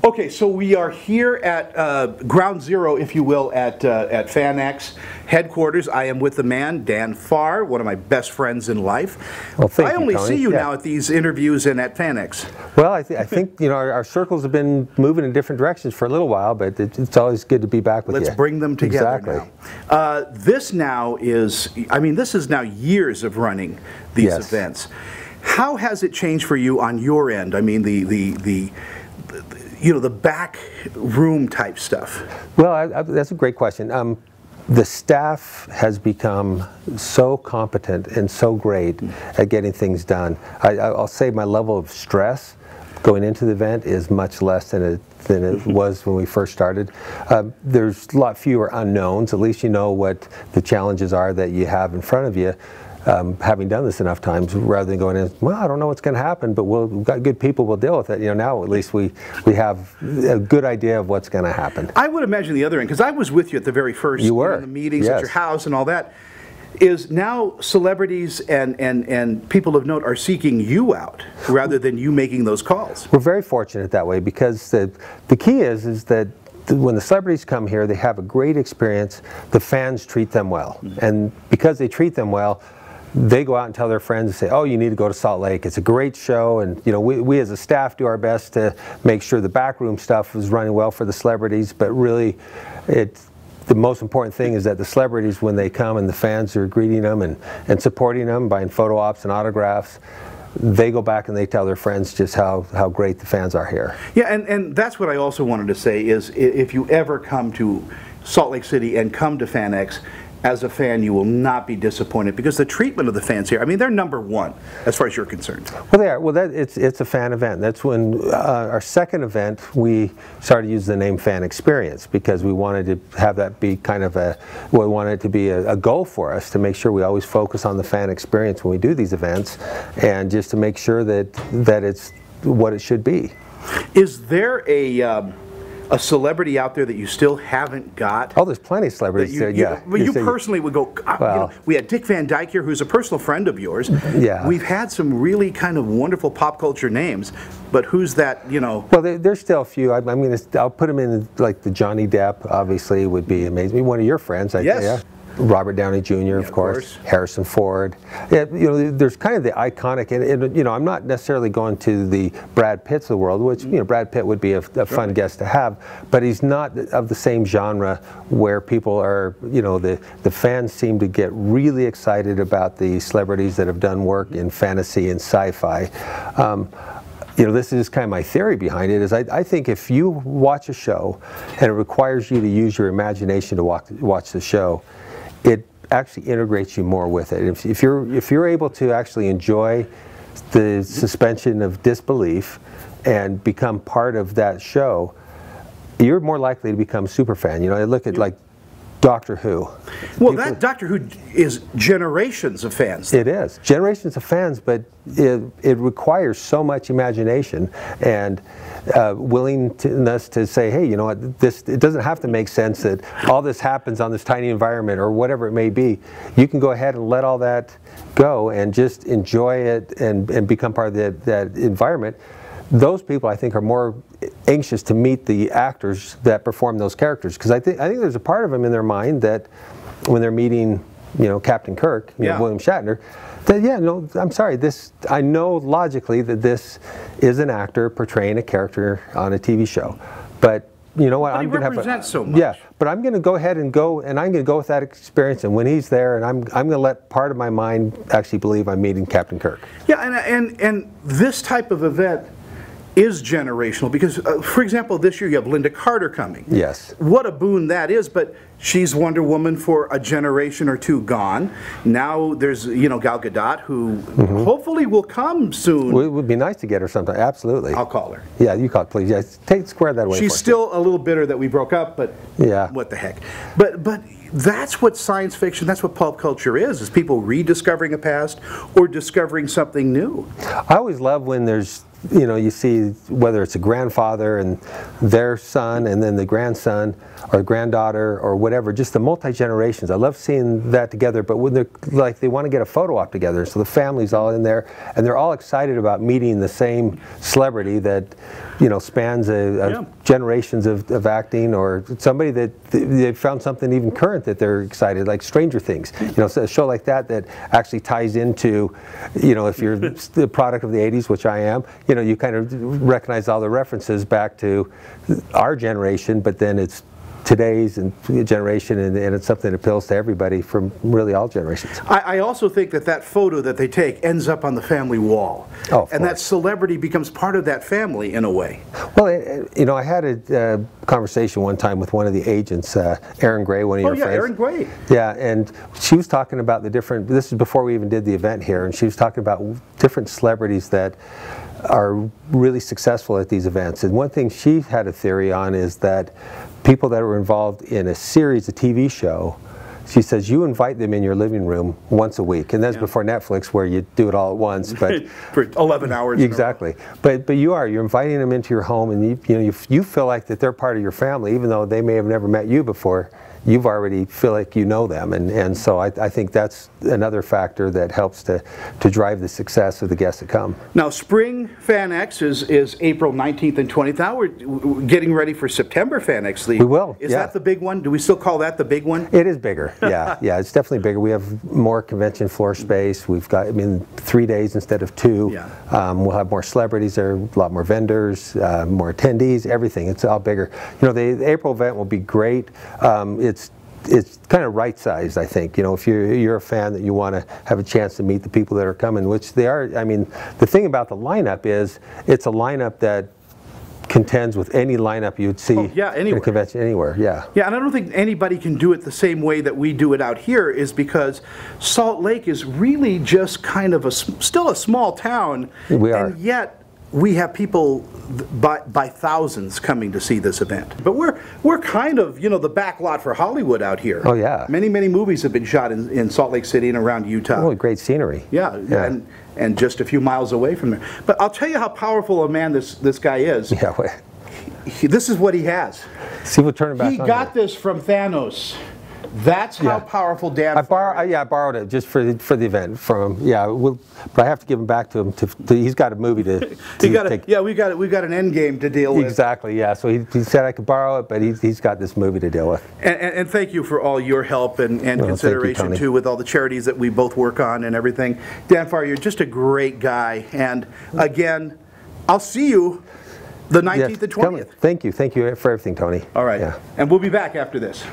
Okay, so we are here at ground zero, if you will, at FanX headquarters. I am with the man, Dan Farr, one of my best friends in life. Well, thank you, I only Tony. see you now at these interviews and at FanX. Well, I think you know our circles have been moving in different directions for a little while, but it's always good to be back with you. Let's bring them together now. This now is, I mean, this is now years of running these events. How has it changed for you on your end? I mean, the back room type stuff. Well, that's a great question. The staff has become so competent and so great at getting things done. I'll say my level of stress going into the event is much less than it was when we first started. There's a lot fewer unknowns. At least you know what the challenges are that you have in front of you. Having done this enough times, rather than going in, well, I don't know what's going to happen, but we've got good people, we'll deal with it. You know, now at least we have a good idea of what's going to happen. I would imagine the other end, because I was with you at the very first, you were. The meetings at your house and all that, is now celebrities and people of note are seeking you out rather than you making those calls. We're very fortunate that way, because the key is that when the celebrities come here, they have a great experience. The fans treat them well, and because they treat them well, they go out and tell their friends and say, oh, you need to go to Salt Lake. It's a great show, and you know, we as a staff do our best to make sure the backroom stuff is running well for the celebrities, but really the most important thing is that the celebrities, when they come and the fans are greeting them and supporting them, buying photo ops and autographs, they go back and they tell their friends just how great the fans are here. Yeah, and that's what I also wanted to say is, if you ever come to Salt Lake City and come to FanX, as a fan, you will not be disappointed, because the treatment of the fans here, I mean, they're #1 as far as you're concerned. Well, they are. Well, it's a fan event. That's when our second event, we started to use the name Fan Experience, because we wanted to have that be kind of we wanted it to be a goal for us to make sure we always focus on the fan experience when we do these events, and just to make sure that it's what it should be. Is there a celebrity out there that you still haven't got? Oh, there's plenty of celebrities. Well, you personally would go, well, you know, we had Dick Van Dyke here, who's a personal friend of yours. Yeah. We've had some really kind of wonderful pop culture names, but who's that, you know? Well, there's still a few. I'll put them in, like the Johnny Depp, obviously, would be amazing. One of your friends, yeah. Robert Downey Jr., of course. Harrison Ford. Yeah, you know, there's kind of the iconic, and you know, I'm not necessarily going to the Brad Pitts of the world, which, you know, Brad Pitt would be a fun guest to have, but he's not of the same genre where people are, you know, the fans seem to get really excited about the celebrities that have done work in fantasy and sci-fi. You know, this is kind of my theory behind it, is I think if you watch a show and it requires you to use your imagination to watch the show, it actually integrates you more with it. If you're able to actually enjoy the suspension of disbelief and become part of that show, you're more likely to become a super fan. You know, I look at like Doctor Who. Well, that Doctor Who is generations of fans. It is generations of fans, but it requires so much imagination and willingness to say, hey, you know what, it doesn't have to make sense that all this happens on this tiny environment or whatever it may be. You can go ahead and let all that go and just enjoy it and become part of that environment. Those people, I think, are more anxious to meet the actors that perform those characters, because I think there's a part of them in their mind that when they're meeting, you know, Captain Kirk, you know, William Shatner, that, yeah, no, I'm sorry, I know logically that this is an actor portraying a character on a TV show, but you know what, I'm going to have so much. Yeah, but I'm going to go ahead and I'm going to go with that experience, and when he's there, and I'm going to let part of my mind actually believe I'm meeting Captain Kirk. Yeah, and this type of event is generational, because, for example, this year you have Linda Carter coming. Yes. What a boon that is, but she's Wonder Woman for a generation or two gone. Now there's, you know, Gal Gadot, who hopefully will come soon. Well, it would be nice to get her sometime, absolutely. I'll call her. Yeah, you call it, please. Yeah, square that away. She's still a little bitter that we broke up, but yeah, what the heck. But that's what science fiction, that's what pop culture is people rediscovering a past or discovering something new. I always love when there's you know, you see whether it's a grandfather and their son and then the grandson or granddaughter or whatever, just the multi-generations. I love seeing that together, but when they're like, they want to get a photo op together, so the family's all in there and they're all excited about meeting the same celebrity that, you know, spans generations of acting, or somebody that they found something even current that they're excited, like Stranger Things. You know, so a show like that actually ties into, you know, if you're the product of the 80s, which I am, you know, you kind of recognize all the references back to our generation, but then it's today's generation, and it's something that appeals to everybody from really all generations. I also think that photo that they take ends up on the family wall. Oh, and that celebrity becomes part of that family in a way. Well, you know, I had a conversation one time with one of the agents, Erin Gray, one of your friends. Oh yeah, Erin Gray. Yeah, and she was talking about the different, this is before we even did the event here, and she was talking about different celebrities that are really successful at these events. And one thing she had a theory on is that people that were involved in a series, a TV show, she says you invite them in your living room once a week, and that's before Netflix, where you do it all at once. But for 11 hours. Exactly. But you're inviting them into your home, and you feel like that they're part of your family, even though they may have never met you before. You've already feel like you know them, and so I think that's another factor that helps to drive the success of the guests that come. Now, Spring FanX is April 19th and 20th. Now we're getting ready for September FanX. We will. Is that the big one? Do we still call that the big one? It is bigger. Yeah, yeah, it's definitely bigger. We have more convention floor space. We've got, I mean, 3 days instead of 2. Yeah. We'll have more celebrities there, a lot more vendors, more attendees, everything. It's all bigger. You know, the April event will be great. It's kind of right-sized, I think. You know, if you're a fan that you want to have a chance to meet the people that are coming, which they are. I mean, the thing about the lineup is it's a lineup that contends with any lineup you'd see in a convention anywhere. Yeah. Yeah, and I don't think anybody can do it the same way that we do it out here, is because Salt Lake is really just kind of still a small town. We are. And yet we have people by thousands coming to see this event. But we're kind of, you know, the back lot for Hollywood out here. Oh yeah. Many movies have been shot in Salt Lake City and around Utah. Oh, great scenery. Yeah. And just a few miles away from there. But I'll tell you how powerful a man this guy is. Yeah. This is what he has. See, we'll turn it back on. He got this from Thanos. That's how powerful Dan. I borrowed it just for the event from him. Yeah, but I have to give him back to him. He's got a movie to take. Yeah, we've got an end game to deal with. Exactly. Yeah. So he said I could borrow it, but he's got this movie to deal with. And thank you for all your help and consideration too, with all the charities that we both work on and everything. Dan Farr, you're just a great guy. And again, I'll see you the 19th and 20th. Thank you for everything, Tony. All right. Yeah. And we'll be back after this.